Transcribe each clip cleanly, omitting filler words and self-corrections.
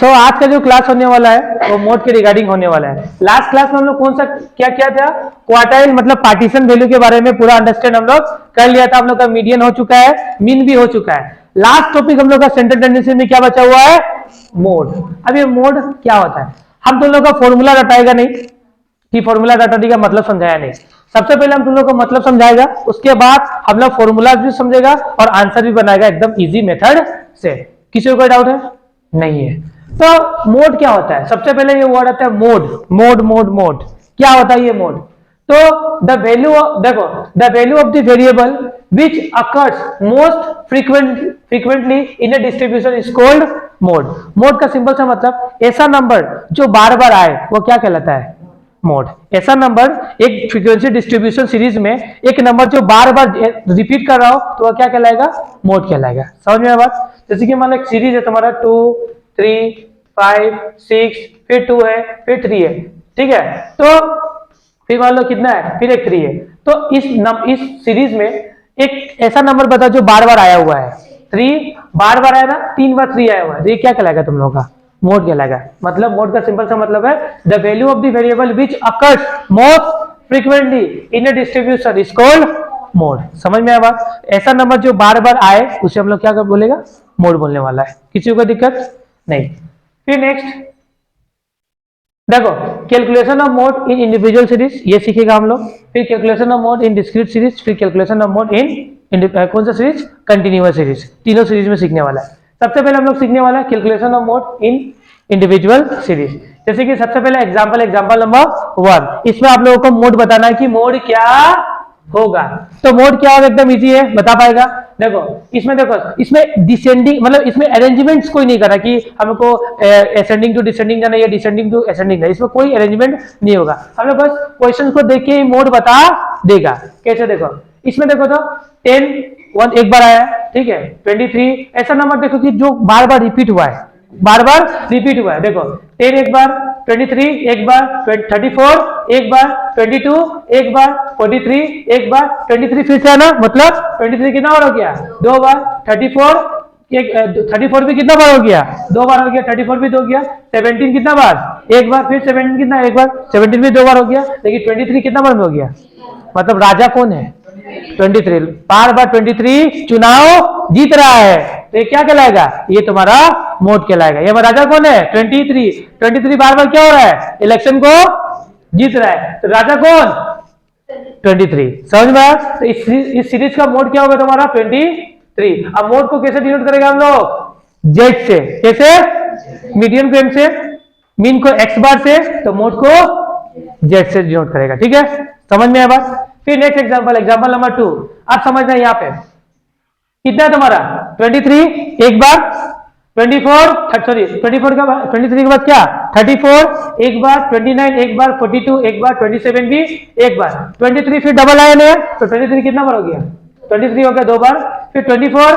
आज का जो क्लास होने वाला है वो मोड के रिगार्डिंग होने वाला है। लास्ट क्लास में हम लोग कौन सा क्या किया था, क्वार्टाइल मतलब पार्टीशन वैल्यू के बारे में पूरा अंडरस्टैंड हम लोग कर लिया था। हम लोग का मीडियन हो चुका है, मीन भी हो चुका है। लास्ट टॉपिक हम लोग का सेंटर टेंडेंसी में क्या बचा हुआ है, मोड। अब ये मोड क्या होता है, हम तुम लोग का फॉर्मूला रटाएगा नहीं कि फॉर्मूला रटाने का मतलब समझाया नहीं। सबसे पहले हम तुम लोग को मतलब समझाएगा, उसके बाद हम लोग फॉर्मूला भी समझेगा और आंसर भी बनाएगा एकदम इजी मेथड से। किसी को कोई डाउट है? नहीं है। तो मोड क्या होता है, सबसे पहले ये वर्ड आता है मोड। मोड मोड मोड क्या होता है ये मोड? तो द वैल्यू, देखो, the value of the variable which occurs most frequently in A distribution is called mode. Mode का सिंपल सा मतलब ऐसा नंबर जो बार बार आए वो क्या कहलाता है, मोड। ऐसा नंबर एक फ्रीक्वेंसी डिस्ट्रीब्यूशन सीरीज में एक नंबर जो बार बार रिपीट कर रहा हो तो वह क्या कहलाएगा, मोड कहलाएगा। समझ में आया बात? जैसे कि मान लो एक सीरीज है तुम्हारा 2 3 5 6, फिर 2 है, फिर 3 है, ठीक है। तो फिर मान लो कितना है, फिर एक 3 है। तो इस सीरीज में एक ऐसा नंबर बता जो बार बार आया हुआ है। 3 बार बार आया ना, 3 बार 3 आया हुआ है, ये क्या कहलाएगा तुम लोगों का, मोड कहलाएगा। मतलब मोड का सिंपल सा मतलब है the value of the variable which occurs most frequently in A distribution is called mode. समझ में आया बात? ऐसा नंबर जो बार बार आए उसे हम लोग क्या बोलेगा, मोड बोलने वाला है। किसी को दिक्कत नहीं। फिर नेक्स्ट देखो, calculation of mode in individual series, ये सीखेगा हम लोग। फिर calculation of mode in discrete series, फिर कैलकुलेशन ऑफ मोड इन कौन सा सीरीज, कंटिन्यूअस सीरीज। तीनों सीरीज में सीखने वाला है। सबसे पहले हम लोग सीखने वाला है calculation of mode in individual series. जैसे कि सबसे पहले एग्जांपल नंबर 1, इसमें आप लोगों को मोड बताना है कि मोड क्या होगा। तो मोड क्या होगा, एकदम इजी है, बता पाएगा। देखो इसमें डिसेंडिंग मतलब इसमें अरेंजमेंट्स कोई नहीं करा कि हमको असेंडिंग टू डिसेंडिंग जाना या डिसेंडिंग असेंडिंग जाना, इसमें कोई अरेंजमेंट नहीं होगा। हम लोग बस क्वेश्चन को देख के ही मोड बता देगा। कैसे देखो, इसमें देखो तो 10 1 एक बार आया, ठीक है। 23 ऐसा नंबर देखो कि जो बार बार रिपीट हुआ है, देखो 10 एक बार, 23 एक बार, 34 एक बार, 22 एक बार, 43 एक बार, 23 फिर से आना, मतलब 23 कितना बार हो गया, 2 बार। 34 भी कितना बार हो गया, 2 बार हो गया। 34 भी 2 गया। 17 कितना बार, एक बार। फिर 17 कितना, एक बार। 17 भी 2 बार हो गया। लेकिन 23 कितना बार में हो गया, मतलब राजा कौन है, 23। बार बार 23 चुनाव जीत रहा है, तो ये क्या कहलाएगा, ये तुम्हारा मोड कहलाएगा। ये राजा कौन है, 23 बार बार क्या हो रहा है, इलेक्शन को जीत रहा है, तो राजा कौन, 23। समझ में आया? तो इस सीरीज का मोड क्या होगा तुम्हारा, 23। अब मोड को कैसे डिनोट करेगा हम लोग, जेड से। कैसे, मीडियन को एम से, मीन को एक्स बार से, तो मोड को जेड से डिनोट करेगा। ठीक है, समझ में आया बात? फिर नेक्स्ट एग्जांपल नंबर 2, आप समझना यहाँ पे कितना है तुम्हारा, 23 एक बार, 23 के बाद क्या, 34 एक बार, 29 एक बार, 42 एक बार, 27 भी एक बार। 23 फिर डबल आया नया, तो 23 कितना बार हो गया, 23 हो गया 2 बार। फिर 24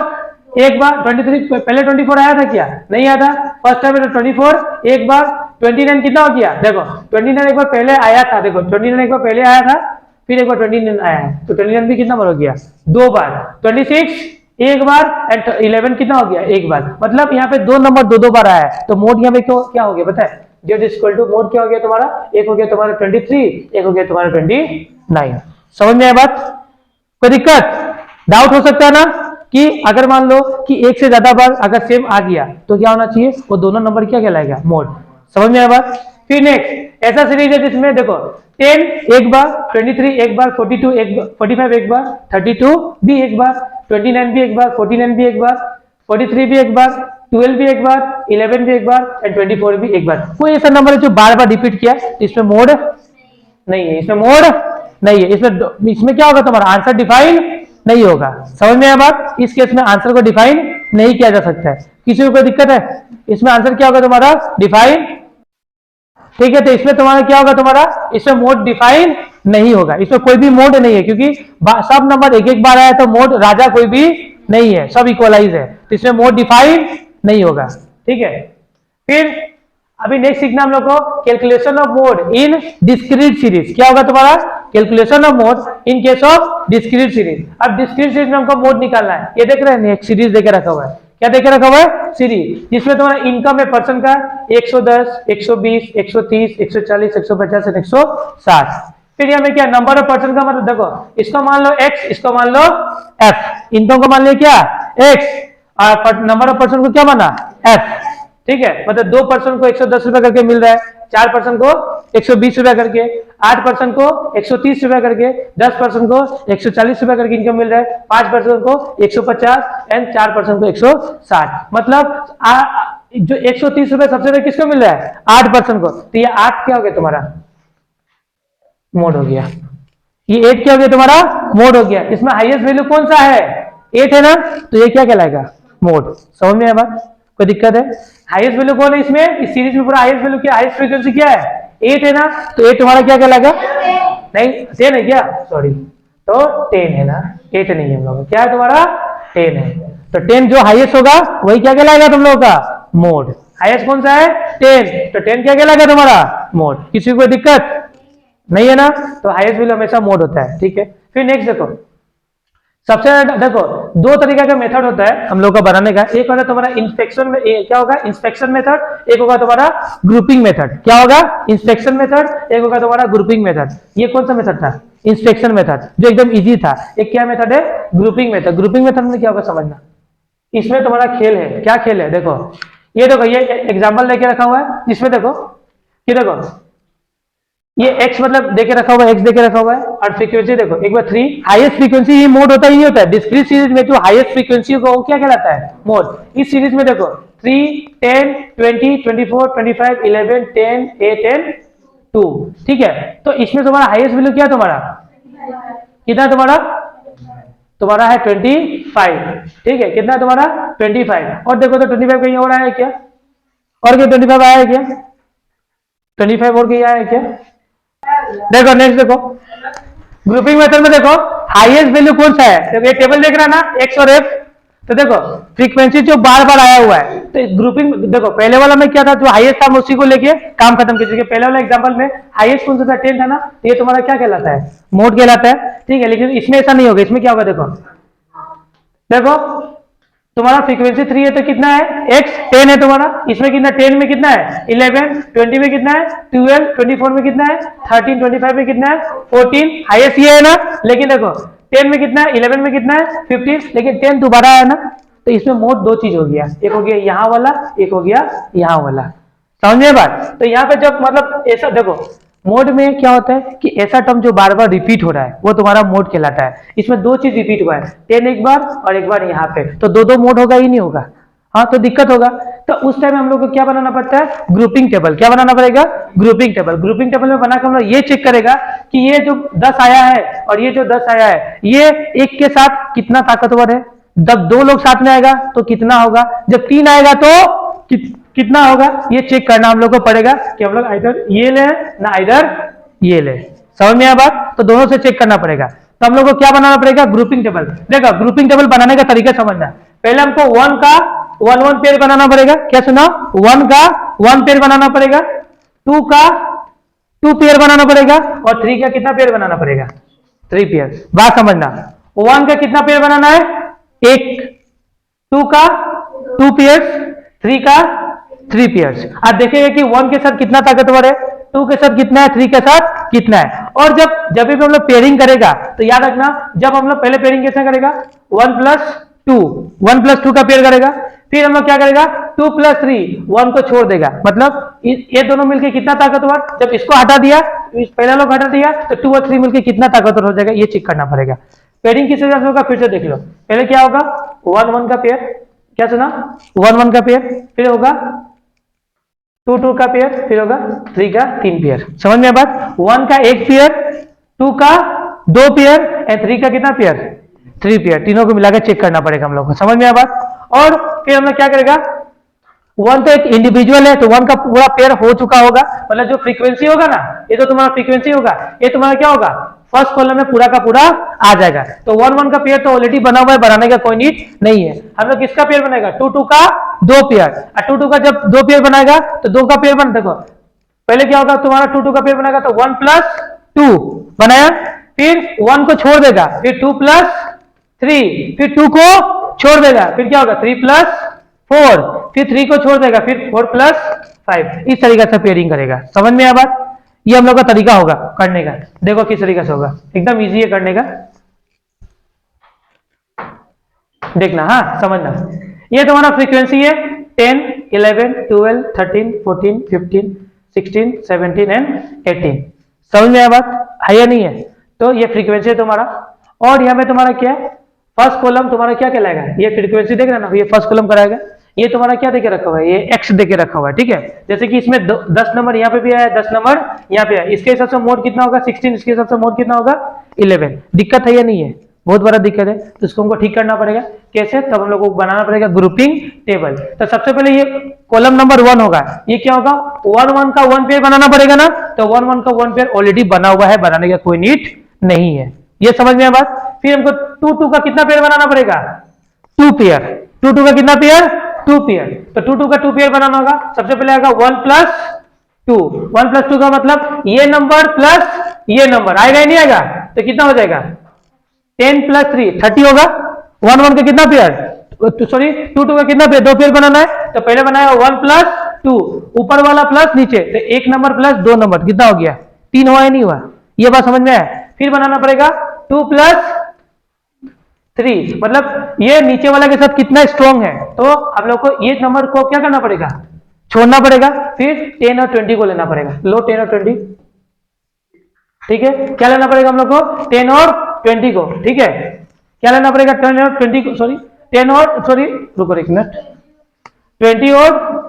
एक बार, 23 पहले 24 आया था क्या, नहीं आया था, फर्स्ट टाइम। 24 एक बार, 29 कितना हो गया, देखो 29 एक बार पहले आया था, देखो 29 एक बार पहले आया था, फिर एक बार 29 आया है, तो 29 भी कितना बार हो गया, 2 बार। 26 एक बार एंड 11 कितना हो गया, एक बार। मतलब यहाँ पे 2 नंबर 2 बार आया है, तो मोड यहाँ पे क्या हो गया पता है, जेड इक्वल टू मोड क्या हो गया तुम्हारा, एक हो गया तुम्हारा 23, एक हो गया तुम्हारा 29। समझ में आया बात? कोई दिक्कत, डाउट हो सकता है ना, कि अगर मान लो कि एक से ज्यादा बार अगर सेम आ गया तो क्या होना चाहिए, वो दोनों नंबर क्या कहलाएगा, मोड। समझ में आया बात? फिर नेक्स्ट ऐसा सीरीज है जिसमें देखो 10 एक बार, 23 एक बार, 42 एक बार, 45 एक बार, 32 भी एक बार, 29 भी एक बार, 49 भी एक बार, 43 भी एक बार, 12 भी एक बार, 11 भी एक बार एंड 24 भी एक बार। कोई ऐसा नंबर है जो बार बार रिपीट किया, इसमें मोड नहीं है, इसमें मोड नहीं है। इसमें क्या होगा तुम्हारा, आंसर डिफाइन नहीं होगा। समझ में आया बात? इस केस में आंसर को डिफाइन नहीं किया जा सकता है। किसी को कोई दिक्कत है? इसमें आंसर क्या होगा तुम्हारा, डिफाइन। ठीक है, तो इसमें तुम्हारा क्या होगा, तुम्हारा इसमें मोड डिफाइन नहीं होगा। इसमें कोई भी मोड नहीं है, क्योंकि सब नंबर एक एक बार आया, तो मोड राजा कोई भी नहीं है, सब इक्वलाइज है, तो इसमें मोड डिफाइन नहीं होगा। ठीक है, फिर अभी नेक्स्ट सीखना हम लोग को calculation of mode in discrete series. क्या होगा तुम्हारा, calculation of mode in case of discrete series. अब डिस्क्रीट सीरीज में हमको मोड निकालना है। ये देख रहे हैं, एक सीरीज देके रखा हुआ है, क्या देखे रखा हुआ है, सीरीज, जिसमें तुम्हारा इनकम है पर्सन का 110, 120, 130, 140, 150 और 160। फिर यहाँ में क्या नंबर ऑफ पर्सन का मतलब देखो, इसको मान लो x, इसको मान लो f, इनकम को मान लिया क्या x, और नंबर ऑफ पर्सन को क्या माना f, ठीक है। मतलब 2 पर्सन को 110 रुपए करके मिल रहा है, 4 पर्सन को 120 रुपए करके, 8 पर्सन को 130 रुपए करके, 10 पर्सन को 140 रुपए करके इनकम मिल रहा है, 5 पर्सन को 150 एंड 4 पर्सन को 160। मतलब जो 130 रुपए सबसे ज्यादा किसको मिल रहा है, 8 पर्सन को। तो ये 8 क्या हो गया तुम्हारा मोड हो गया, ये 8 क्या हो गया तुम्हारा मोड हो गया। इसमें हाईएस्ट वैल्यू कौन सा है, 8 है ना, तो ये क्या कहलाएगा मोड। समझ में आया बात, कोई दिक्कत है। हाईएस्ट वैल्यू कौन है इसमें, इस सीरीज में पूरा हाईएस्ट वैल्यू क्या, हाईएस्ट फ्रीक्वेंसी क्या है 8 है ना, तो 8 तुम्हारा क्या कहलाएगा, नहीं 10 है क्या, सॉरी, तो 10 है ना, 8 नहीं है हम लोग, क्या है तुम्हारा 10 है। तो 10 जो हाईएस्ट होगा वही क्या कहलाएगा तुम लोगों का मोड। हाईएस्ट कौन सा है 10, तो 10 क्या कहलाएगा तुम्हारा मोड। किसी को कोई दिक्कत नहीं है ना, तो हाईएस्ट वैल्यू हमेशा मोड होता है, ठीक है। फिर नेक्स्ट देखो, सबसे देखो 2 तरीका का मेथड होता है हम लोग का बनाने का। एक होगा तुम्हारा इंस्पेक्शन में, क्या होगा इंस्पेक्शन मेथड, एक होगा तुम्हारा ग्रुपिंग मेथड। क्या होगा इंस्पेक्शन मेथड, एक होगा तुम्हारा ग्रुपिंग मेथड। ये कौन सा मेथड था, इंस्पेक्शन मेथड, जो एकदम इजी था। एक क्या मेथड है, ग्रुपिंग मेथड। ग्रुपिंग मेथड में क्या होगा समझना, इसमें तुम्हारा खेल है। क्या खेल है, देखो ये देखो, ये एग्जाम्पल लेके रखा हुआ है, जिसमें देखो ये देखो, ये x मतलब देके रखा हुआ है, x देके रखा हुआ है, और फ्रीक्वेंसी देखो एक बार 3, हाईएस्ट फ्रीक्वेंसी ये मोड होता ही नहीं होता है। डिस्क्रीट सीरीज में जो हाईएस्ट फ्रीक्वेंसी होगा वो क्या कहलाता है मोड। इस सीरीज में देखो 3, 10, 20, 24, 25, 11, 10, 8 एंड 2, ठीक है। तो इसमें तुम्हारा हाईएस्ट वैल्यू क्या है तुम्हारा, कितना तुम्हारा है 25, ठीक है। कितना तुम्हारा 25, और देखो तो 25 कहीं और आया है क्या, और क्या 25 आया है क्या, 25 और कहीं आया है क्या। देखो नेक्स्ट देखो, ग्रुपिंग मेथड में देखो हाईएस्ट वैल्यू कौन सा है, देखो ये टेबल देख रहा है ना एक्स और एफ, तो देखो फ्रीक्वेंसी जो बार बार आया हुआ है, तो ग्रुपिंग देखो पहले वाला में क्या था, जो हाईएस्ट था उसी को लेके काम खत्म कीजिए। पहले वाला एग्जांपल में हाईएस्ट कौन सा था 10 था ना, तो ये तुम्हारा क्या कहलाता है मोड कहलाता है, ठीक है। लेकिन इसमें ऐसा नहीं होगा, इसमें क्या होगा देखो तुम्हारा फ्रीक्वेंसी 3 है तो कितना है x 10 है तुम्हारा, इसमें कितना 10 में कितना है 11, 20 में कितना है 12, 24 में कितना है 13, 25 में कितना है 14, हाईएस्ट ये है ना। लेकिन देखो 10 में कितना है, 11 में कितना है 15, लेकिन 10 दोबारा है ना, तो इसमें मोड 2 चीज हो गया, एक हो गया यहाँ वाला, एक हो गया यहाँ वाला। समझे बात। तो यहाँ पे जब मतलब ऐसा देखो मोड में क्या होता है कि ऐसा टर्म जो बार बार रिपीट हो रहा है वो तुम्हारा मोड कहलाता है। इसमें 2 चीज रिपीट हुआ है, 10 एक बार और एक बार यहाँ पे, तो 2 मोड होगा ही नहीं होगा, हाँ तो दिक्कत होगा। तो उस टाइम हम लोग को क्या बनाना पड़ता है, ग्रुपिंग टेबल। क्या बनाना पड़ेगा, ग्रुपिंग टेबल। ग्रुपिंग टेबल में बनाकर हम लोग ये चेक करेगा कि ये जो 10 आया है और ये जो 10 आया है, ये एक के साथ कितना ताकतवर है। जब 2 लोग साथ में आएगा तो कितना होगा, जब 3 आएगा तो कितना होगा, ये चेक करना हम लोग को पड़ेगा कि हम लोग इधर ये ले ना इधर ये ले। समझ में आया बात, तो दोनों से चेक करना पड़ेगा। तो हम लोग को क्या बनाना पड़ेगा, ग्रुपिंग टेबल। देखो ग्रुपिंग टेबल बनाने का तरीका समझना, पहले हमको 1 का 1 पेयर बनाना पड़ेगा। क्या सुना, 1 का 1 पेयर बनाना पड़ेगा, 2 का 2 पेयर बनाना पड़ेगा, और 3 का कितना पेयर बनाना पड़ेगा 3 पेयर। बात समझना, 1 का कितना पेयर बनाना है 1, 2 का 2 पेयर, 3 का 3 पेयर्स। आप देखेंगे कि 1 के साथ कितना ताकतवर है, 2 के साथ कितना है, 3 के साथ कितना है। और जब भी हम लोग पेयरिंग करेगा तो याद रखना, जब हम लोग पहले पेयरिंग कैसे करेगा 1 + 2 का पेयर करेगा, फिर हम लोग क्या करेगा 2 + 3, 1 को छोड़ देगा। मतलब ये दोनों मिलके कितना ताकतवर, जब इसको हटा दिया पहला लोग हटा दिया तो 2 और 3 मिलके कितना ताकतवर हो जाएगा, ये चेक करना पड़ेगा। पेयरिंग किस हिसाब से होगा फिर से देख लो। पहले क्या होगा 1 का पेयर, क्या सुना 1 का पेयर, फिर होगा 2 का पेयर, फिर होगा 3 का 3 पेयर। समझ में बात, 1 का 1 पेयर, 2 का 2 पेयर एंड 3 का कितना पेयर 3 पेयर, तीनों को मिलाकर चेक करना पड़ेगा हम लोग को। समझ में बात। और फिर हम लोग क्या करेगा, 1 तो एक इंडिविजुअल है तो 1 का पूरा पेयर हो चुका होगा, मतलब जो फ्रीक्वेंसी होगा ना, ये तो तुम्हारा फ्रीक्वेंसी होगा, ये तुम्हारा क्या होगा फर्स्ट कॉलम में पूरा का पूरा आ जाएगा। तो 1 का पेयर तो ऑलरेडी बना हुआ है, बनाने का कोई नीड नहीं है। हम लोग किसका पेयर बनाएगा 2 का 2 पेयर, और 2 का जब 2 पेयर बनाएगा तो 2 का पेयर बन, देखो पहले क्या होगा तुम्हारा 2 का पेयर बनाएगा तो 1 + 2 बनाया, फिर 1 को छोड़ देगा, फिर 2 + 3, फिर 2 को छोड़ देगा, फिर क्या होगा 3 + 4, फिर 3 को छोड़ देगा, फिर 4 प्लस 5, इस तरीके से पेयरिंग करेगा। समझ में आया बात? ये हम लोग का तरीका होगा करने का। देखो किस तरीके से होगा, एकदम इजी है करने का, देखना, हाँ समझना। ये तुम्हारा फ्रीक्वेंसी है 10, 11, 12, 13, 14, 15, 16, 17 एंड 18। समझ में आया बात? है या नहीं है? तो ये फ्रीक्वेंसी है तुम्हारा, और यहाँ पे तुम्हारा क्या है, फर्स्ट कॉलम तुम्हारा क्या कहलाएगा, ये फ्रीक्वेंसी देख रहे ना, ये फर्स्ट कॉलम कराएगा। ये तुम्हारा क्या देके रखा हुआ है, ये एक्स देके रखा हुआ है, ठीक है। जैसे कि इसमें 10 नंबर यहाँ पे भी आया, 10 नंबर यहाँ पे आया, इसके हिसाब से मोड कितना होगा 16, इसके हिसाब से मोड कितना होगा 11। दिक्कत है या नहीं है? बहुत बड़ा दिक्कत है, तो इसको हमको ठीक करना पड़ेगा। कैसे? तब हम लोग को बनाना पड़ेगा ग्रुपिंग टेबल। तो सबसे पहले ये कॉलम नंबर 1 होगा, ये क्या होगा, 1 का 1 पेयर बनाना पड़ेगा ना, तो 1 का 1 पेयर ऑलरेडी बना हुआ है, बनाने का कोई नीड नहीं है। ये समझ में आया बात? फिर हमको 2 का कितना पेयर बनाना पड़ेगा, 2 पेयर। 2 का कितना पेयर, 2 पेयर। तो 2 का 2 पेयर बनाना होगा। सबसे पहले आएगा 1 प्लस 2, 1 प्लस 2 का मतलब ये नंबर प्लस ये नंबर आएगा ही नहीं आएगा, तो कितना हो जाएगा 10 प्लस 3 30 होगा। 1 का कितना पेयर, सॉरी 2 का कितना पेयर, 2 पेयर बनाना है, तो पहले बनाया 1 प्लस 2, ऊपर वाला प्लस नीचे, तो 1 नंबर प्लस 2 नंबर कितना हो गया 3, हुआ या नहीं हुआ? ये बात समझ में आया? फिर बनाना पड़ेगा 2 प्लस 3, मतलब ये नीचे वाला के साथ कितना स्ट्रॉन्ग है, तो हम लोग को ये नंबर को क्या करना पड़ेगा, छोड़ना पड़ेगा। फिर 10 और 20 को लेना पड़ेगा, लो 10 और 20, ठीक है। क्या लेना पड़ेगा हम लोग को, 10 और 20 को, ठीक है। क्या लेना पड़ेगा 10 और 20 को, सॉरी 10 और, सॉरी रुको एक मिनट, 20 और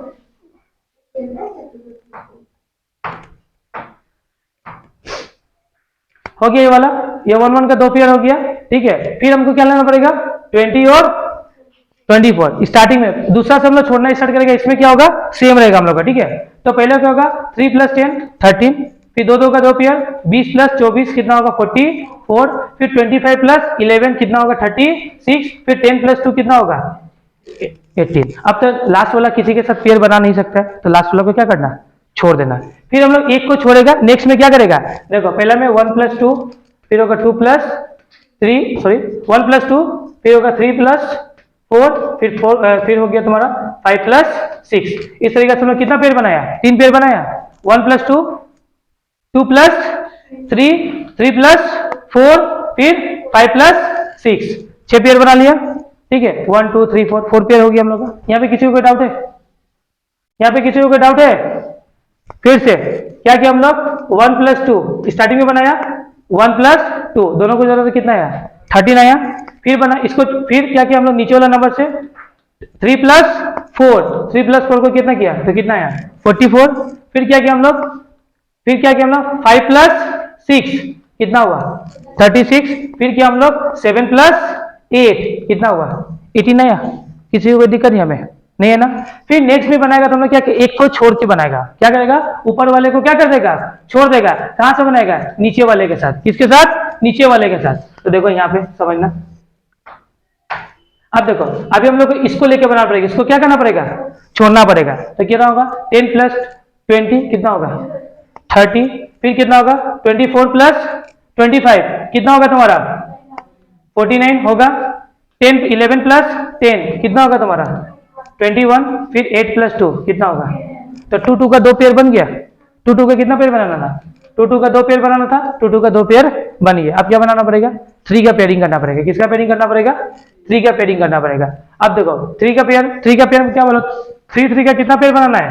हो गया ये वाला, ये 1 का 2 पेयर हो गया, ठीक है। फिर हमको क्या लेना पड़ेगा 20 और 24। स्टार्टिंग में दूसरा से हम लोग छोड़ना स्टार्ट करेगा, इसमें क्या होगा सेम रहेगा हम लोग का, ठीक है। तो पहले क्या होगा 3 प्लस 10 13, फिर 2 का 2 पेयर 20 प्लस 24 कितना होगा 44, फिर 25 प्लस 11 कितना होगा 36, फिर 10 प्लस 2 कितना होगा 18। अब तो लास्ट वाला किसी के साथ पेयर बना नहीं सकता है, तो लास्ट वाला को क्या करना, छोड़ देना। फिर हम लोग एक को छोड़ेगा, नेक्स्ट में क्या करेगा, देखो पहले में 1 प्लस 2, फिर होगा 2 प्लस 3, सॉरी 1 प्लस 2, फिर होगा 3 प्लस 4, फिर हो गया तुम्हारा 5 प्लस 6। इस तरीके से हम लोग कितना पेयर बनाया, 3 पेयर बनाया, 1 प्लस 2, 2 प्लस 3, 3 प्लस 4, फिर 5 प्लस 6, 6 पेयर बना लिया, ठीक है। 1 2 3 4 पेयर हो गया हम लोग का। यहाँ पे किसी को कोई डाउट है, यहाँ पे किसी को कोई डाउट है? फिर से क्या किया हम लोग 1 प्लस 2 स्टार्टिंग में बनाया, 1 प्लस 2 दोनों को जोड़ा तो कितना आया 13 आया। फिर बना इसको, फिर क्या किया हम लोग नीचे वाला नंबर से 3 प्लस 4, 3 प्लस 4 को कितना किया तो कितना आया 44। फिर क्या किया हम लोग, फिर क्या किया हम लोग 5 प्लस 6 कितना हुआ 36। फिर किया हम लोग 7 प्लस 8 कितना हुआ 18 आया। किसी को कोई दिक्कत नहीं हमें, नहीं है ना। फिर नेक्स्ट में बनाएगा तो हम लोग क्या, एक को छोड़ के बनाएगा, क्या करेगा ऊपर वाले को क्या कर देगा छोड़ देगा। कहां से बनाएगा, नीचे वाले के साथ। किसके साथ, नीचे वाले के साथ। तो देखो यहाँ पे समझना, अब देखो अभी हम लोग को इसको लेके बनाना पड़ेगा, इसको क्या करना पड़ेगा छोड़ना पड़ेगा। तो कितना होगा 10 प्लस 20 कितना होगा 30, फिर कितना होगा 24 प्लस 25 कितना होगा तुम्हारा 49 होगा। 11 प्लस 10 कितना होगा तुम्हारा 21, फिर 8 प्लस 2 कितना होगा। तो 2 का 2 पेयर बन गया। 2 का कितना पेयर बनाना था 2 का 2 पेयर बनाना था, 2 का 2 पेयर बन गया। अब क्या बनाना पड़ेगा 3 का पेयरिंग करना पड़ेगा। किसका पेयरिंग करना पड़ेगा 3 का पेयरिंग करना पड़ेगा। अब देखो 3 का पेयर क्या बोलो 3 का कितना पेयर बनाना है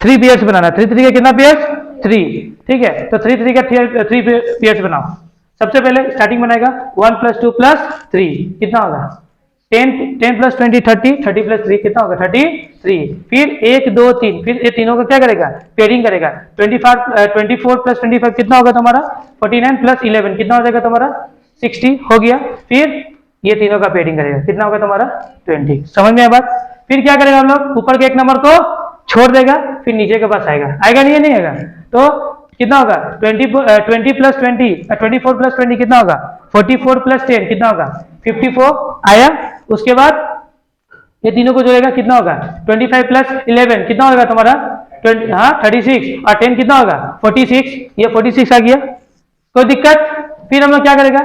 3 पेयर्स बनाना है। 3 का कितना पेयर्स 3, ठीक है। तो 3 का 3 पेयर्स बनाओ। सबसे पहले स्टार्टिंग बनाएगा 1 प्लस 2 प्लस 3 कितना होगा 10 प्लस 20 30 प्लस 3 कितना होगा 33। फिर 1 2 3 फिर ये तीनों का क्या करेगा पेयरिंग करेगा। 24 प्लस 25 कितना होगा तुम्हारा 49 प्लस 11 कितना हो जाएगा तुम्हारा 60 हो गया। फिर ये तीनों का पेयरिंग करेगा कितना होगा तुम्हारा 20। समझ में आया बात। फिर क्या करेगा हम लोग ऊपर के एक नंबर को छोड़ देगा, फिर नीचे के पास आएगा, आएगा नहीं आएगा। तो कितना होगा 20 प्लस 20 24 प्लस 20 कितना होगा 44 प्लस 10 कितना होगा 54 आया। उसके बाद ये तीनों को जोड़ेगा कितना होगा 25 प्लस 11 कितना होगा तुम्हारा 36 और 10 कितना होगा 46। ये 46 आ गया, कोई दिक्कत। फिर हम लोग क्या करेगा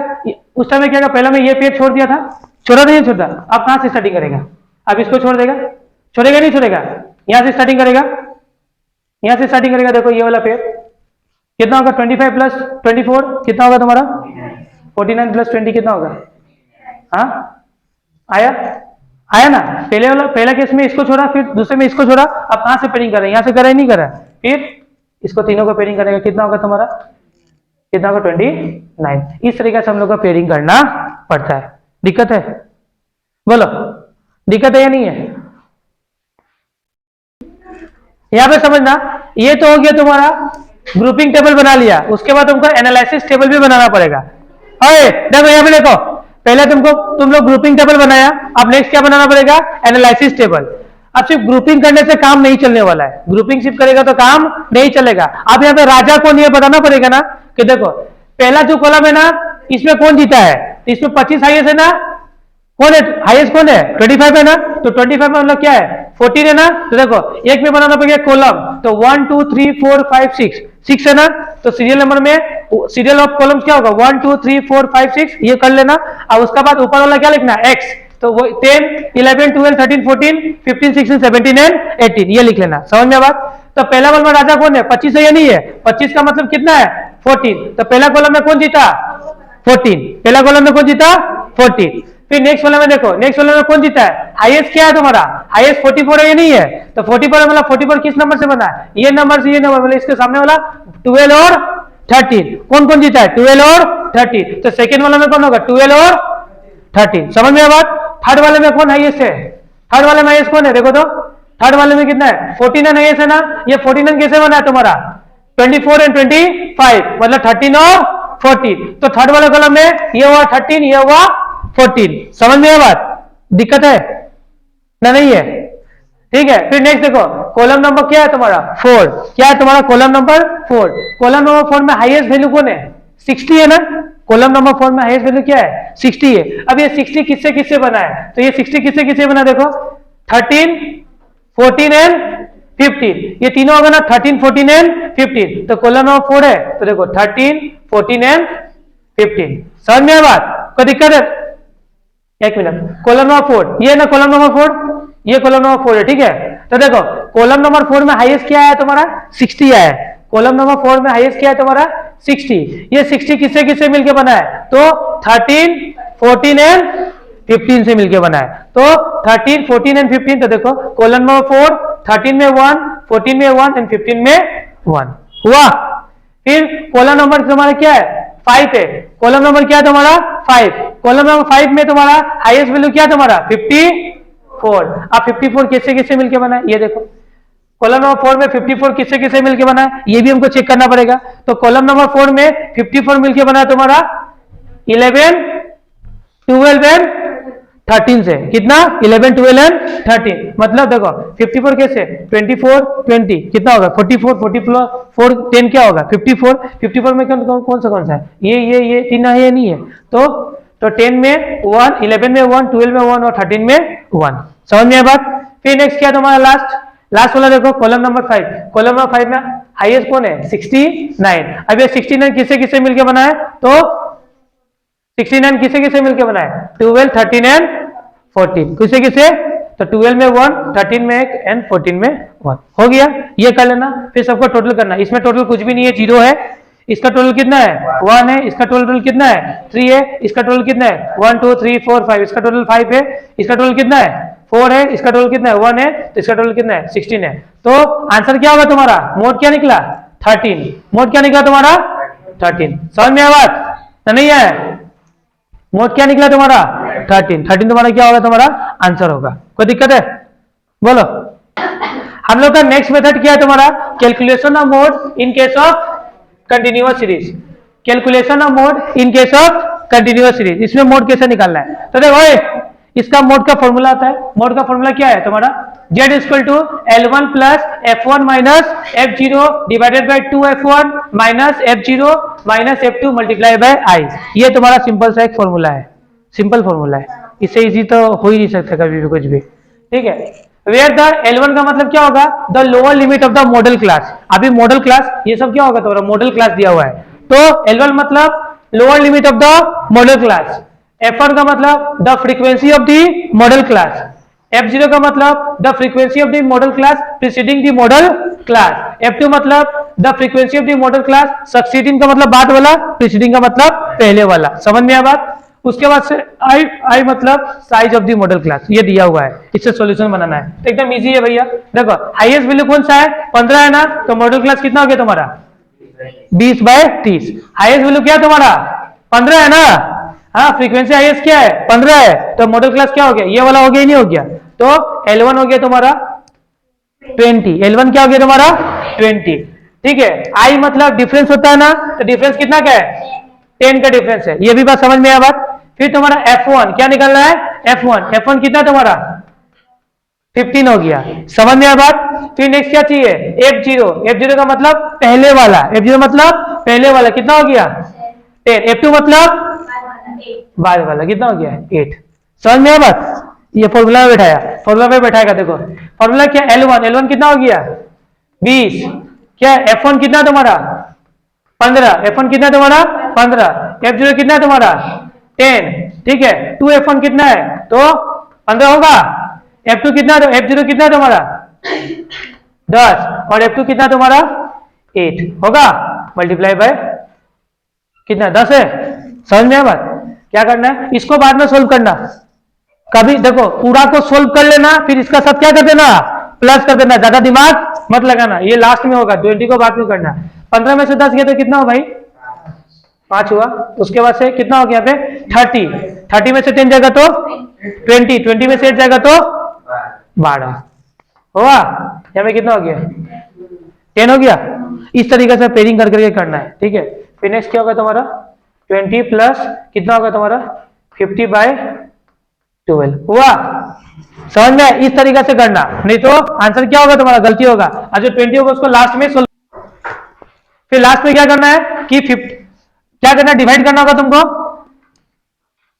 उस टाइम में क्या पहले में ये पेज छोड़ दिया था, छोड़ा नहीं छोड़ा। अब कहां से स्टार्टिंग करेगा, अब इसको छोड़ देगा, छोड़ेगा नहीं छोड़ेगा, यहां से स्टार्टिंग करेगा, यहां से स्टार्टिंग करेगा। देखो ये वाला पेयर कितना होगा, 25 प्लस 24 कितना होगा तुम्हारा, 49 प्लस 20 कितना होगा, हाँ आया, आया ना। पहले वाला पहला केस में इसको छोड़ा, फिर दूसरे में इसको छोड़ा, अब कहां से पेयरिंग कर रहे हैं, यहां से करा ही नहीं करा, फिर इसको तीनों को पेयरिंग करेगा, कितना होगा तुम्हारा, कितना होगा 29। इस तरीके से हम लोग को पेयरिंग करना पड़ता है। दिक्कत है, बोलो दिक्कत है या नहीं है। यहां पे समझना, ये तो हो गया तुम्हारा ग्रुपिंग टेबल बना लिया, उसके बाद तुमको एनालिसिस टेबल भी बनाना पड़ेगा। अरे देखो यहाँ पे देखो, पहले तुम लोग ग्रुपिंग टेबल बनाया, अब नेक्स्ट क्या बनाना पड़ेगा, एनालिसिस टेबल। अब सिर्फ ग्रुपिंग करने से काम नहीं चलने वाला है, ग्रुपिंग सिर्फ करेगा तो काम नहीं चलेगा। अब यहाँ पे राजा कौन ये बताना पड़ेगा ना, कि देखो पहला जो कॉलम है ना, इसमें कौन जीता है, इसमें 25 हाईएस्ट है ना, कौन है हाईएस्ट, कौन है 25 है ना, तो 25 में मतलब क्या है 14 है ना। तो देखो एक में बनाना पड़ेगा कॉलम, तो 1 2 3 4 5 6 है ना, तो सीरियल नंबर में सीरियल ऑफ कॉलम्स क्या होगा 1 2 3 4 5 6, ये कर लेना। और उसके बाद ऊपर वाला क्या लिखना है x, तो वो 10 11 12 13 14 15 16 17 एंड 18 ये लिख लेना। समझ में बात। तो पहला कॉलम में राजा कौन है, 25 है या नहीं है, 25 का मतलब कितना है 14, तो पहला कॉलम में कौन जीता 14, पहला कॉलम में कौन जीता 14। फिर नेक्स्ट वाला में देखो, नेक्स्ट वाला में कौन जीता है, हाईएस्ट क्या है तुम्हारा, हाईएस्ट 44 है या नहीं है, तो 44 मतलब 44 किस नंबर से बना है, ये नंबर से, ये नंबर मतलब इसके सामने वाला 12 और 13, कौन कौन जीता है 12 और 13, तो सेकंड वाला में कौन होगा 12 और 13। समझ में बात। थर्ड वाले में कौन हाईएस्ट है, थर्ड वाले में हाईएस्ट कौन है, देखो तो थर्ड वाले में कितना है 49 हाईएस्ट है ना, ये 49 कैसे बना है तुम्हारा 24 एंड 25 मतलब 13 और 14, तो थर्ड वाले कॉलम में ये हुआ 13, ये हुआ 14। समझ में है बात, दिक्कत है ना, नहीं है, ठीक है। फिर नेक्स्ट देखो कॉलम नंबर क्या है तुम्हारा 4, क्या है तुम्हारा कॉलम नंबर 4, कॉलम नंबर 4 में हाईएस्ट वैल्यू कौन है 60 है ना, कॉलम नंबर 4 में हाईएस्ट वैल्यू क्या है 60 है। अब ये 60 किससे किससे बना है, तो ये 60 किससे किससे बना, देखो 13 14 एंड 15, ये तीनों होगा ना 13 14 एंड 15, तो कॉलम नंबर 4 है, तो देखो 13 14 एंड 15। समझ में है बात, कोई दिक्कत है, एक मिनट, कॉलम नंबर 4 ये ना, कॉलम नंबर 4 ये कॉलम नंबर 4 है, ठीक है। तो देखो कॉलम नंबर 4 में हाईएस्ट क्या है तुम्हारा 60 है, कॉलम नंबर 4 में हाईएस्ट क्या है तुम्हारा 60, ये 60 किससे किससे मिलके बना है, तो 13 14 एंड 15 से मिलके बना है, तो 13 14 एंड 15, तो देखो कॉलम नंबर 4 13 में 1 14 में 1 एंड 15 में 1 हुआ। फिर कॉलम नंबर तुम्हारा क्या है 5 है, कॉलम नंबर क्या है तुम्हारा 5, कॉलम नंबर 5 में तुम्हारा हाईएस्ट वैल्यू क्या है तुम्हारा 54। अब 54 किससे किससे मिलके बना है, ये देखो कॉलम नंबर 4 में 54 किससे किससे मिलके बना है, ये भी हमको चेक करना पड़ेगा। तो कॉलम नंबर 4 में 54 मिलके बना है तुम्हारा 11 12 एंड 13 से, कितना 11 12 एंड 13, मतलब देखो 54 कैसे 24 20 कितना होगा 44 44 10 क्या होगा 54, 54 में कौन सा है, ये तीन है ये नहीं है, तो 10 में 1 11 में 1 12 में 1 और 13 में 1। समझ में बात। फिर नेक्स्ट क्या तुम्हारा लास्ट वाला देखो कॉलम नंबर 5, कॉलम नंबर 5 में हाईएस्ट कौन है 69। अब ये 69 किससे किससे मिलके बना है, तो 69 किससे किससे मिलके बना है 12 13 एंड 14, किससे किससे, तो 12 में 1 13 में 1 एंड 14 में 1 हो गया, ये कर लेना। फिर सबको टोटल करना, इसमें टोटल कुछ भी नहीं है, 0 है, इसका टोटल कितना है 1 है, इसका टोटल कितना है 3 है, इसका टोटल कितना है 1 2 3 4 5, इसका टोटल 5 है, इसका टोटल कितना है 4 है, इसका टोटल कितना है 1 है, तो इसका टोटल कितना है 16 है। तो आंसर क्या होगा तुम्हारा, मोड क्या निकला 13, मोड क्या निकला तुम्हारा 13। समझ में बात नहीं है, मोड क्या निकला तुम्हारा 13 तुम्हारा क्या होगा, तुम्हारा आंसर होगा। कोई दिक्कत है, बोलो। हम लोग का नेक्स्ट मेथड क्या है तुम्हारा, calculation of mode in case of continuous series, calculation of mode in case of continuous series, इसमें मोड कैसे निकालना है। तो देखो इसका मोड का फॉर्मूला आता है, मोड का फॉर्मूला क्या है तुम्हारा z equal to L1 plus F1 minus F0 divided by 2F1 minus F0 minus F2 multiply by I। ये तुम्हारा सिंपल सा एक फॉर्मूला है, सिंपल फॉर्मूला है, इससे इजी तो हो ही नहीं सकता कभी भी कुछ भी, ठीक है। वेयर द L1 का मतलब क्या होगा, the lower limit of the model class. अभी मॉडल क्लास ये सब क्या होगा तुम्हारा मॉडल क्लास दिया हुआ है, तो L1 मतलब lower limit of the model class, F1 का मतलब the frequency of the model class, F0 का मतलब the frequency of the model class preceding the model class. F2 मतलब the frequency of the model class succeeding का मतलब बाद वाला, preceding का मतलब पहले वाला। समझ में आया बात? उसके बाद से आई मतलब size of the model class, ये दिया हुआ है, इससे सॉल्यूशन बनाना है। तो एकदम इजी है भैया। देखो हाईएस्ट वैल्यू कौन सा है? 15 है ना, तो मॉडल क्लास कितना हो गया तुम्हारा? 20/30। हाईएस्ट वैल्यू क्या है तुम्हारा? 15 है ना। हाँ, फ्रीक्वेंसी हाईएस्ट क्या है? 15 है, तो मॉडल क्लास क्या हो गया? ये वाला हो गया ही नहीं हो गया, तो L1 हो गया तुम्हारा 20। L1 क्या हो गया तुम्हारा? 20। ठीक है। आई मतलब डिफरेंस होता है ना, तो डिफरेंस कितना का है? 10 का डिफरेंस है। ये भी बात समझ में आया बात? फिर तुम्हारा F1 क्या निकलना है? F1 कितना तुम्हारा? 15 हो गया। समझ में आया बात? फिर नेक्स्ट क्या चाहिए? F0 का मतलब पहले वाला, F0 मतलब पहले वाला कितना हो गया? 10। F2 मतलब बाद वाला कितना हो गया? 8। समझ में आया बात? ये फॉर्मूला में बैठाया, फॉर्मूला में बैठाएगा। देखो फॉर्मूला क्या? L1 कितना हो गया? 20। क्या F1 कितना तुम्हारा? 15। F1 कितना तुम्हारा? 15। F0 कितना है तुम्हारा? 10। ठीक है। 2F1 कितना है? तो 15 होगा। F2 कितना? F0 कितना है तुम्हारा? 10। और F2 कितना तुम्हारा? 8 होगा। मल्टीप्लाई बाय कितना? 10 है। समझ में आया बात? क्या करना है? इसको बाद में सोल्व करना। कभी देखो पूरा को सोल्व कर लेना, फिर इसका साथ क्या कर देना? प्लस कर देना। ज्यादा दिमाग मत लगाना, ये लास्ट में होगा, 20 को बाद में करना। 15 में से 10 गया तो कितना हो भाई? 5 हुआ। उसके बाद से कितना हो गया पे? 30 में से 10 जाएगा तो 20 में से 8 जाएगा तो 12 हुआ। यहाँ में कितना हो गया? 10 हो गया। इस तरीके से पेयरिंग कर करके करना है। ठीक है। फिर नेक्स्ट क्या होगा तुम्हारा? 20 प्लस कितना होगा तुम्हारा? 50/12 हुआ। समझ में? इस तरीके से करना, नहीं तो आंसर क्या होगा तुम्हारा? गलती होगा। और जो 20 होगा उसको लास्ट में फिर लास्ट में क्या करना है कि क्या करना है? डिवाइड करना होगा तुमको।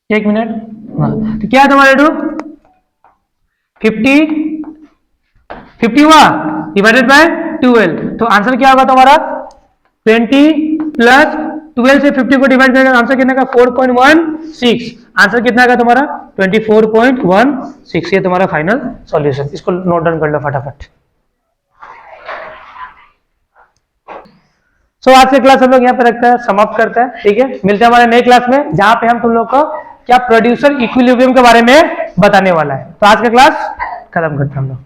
एक मिनट। हाँ, तो क्या है तुम्हारा? 50 हुआ डिवाइडेड बाय 12, तो आंसर क्या होगा तुम्हारा? 20 प्लस 12 से 50 को डिवाइड करेगा, आंसर कितना का? 4.16। आंसर कितना का तुम्हारा? 24.16। ये तुम्हारा फाइनल सॉल्यूशन। इसको नोट डाउन कर लो फटाफट। सो आज के क्लास हम लोग यहाँ पे रखते हैं, समाप्त करते हैं। ठीक है। मिलते हैं हमारे नए क्लास में, जहां पे हम तुम लोग को क्या प्रोड्यूसर इक्विलिब्रियम के बारे में बताने वाला है। तो आज का क्लास खत्म करते हैं हम लोग।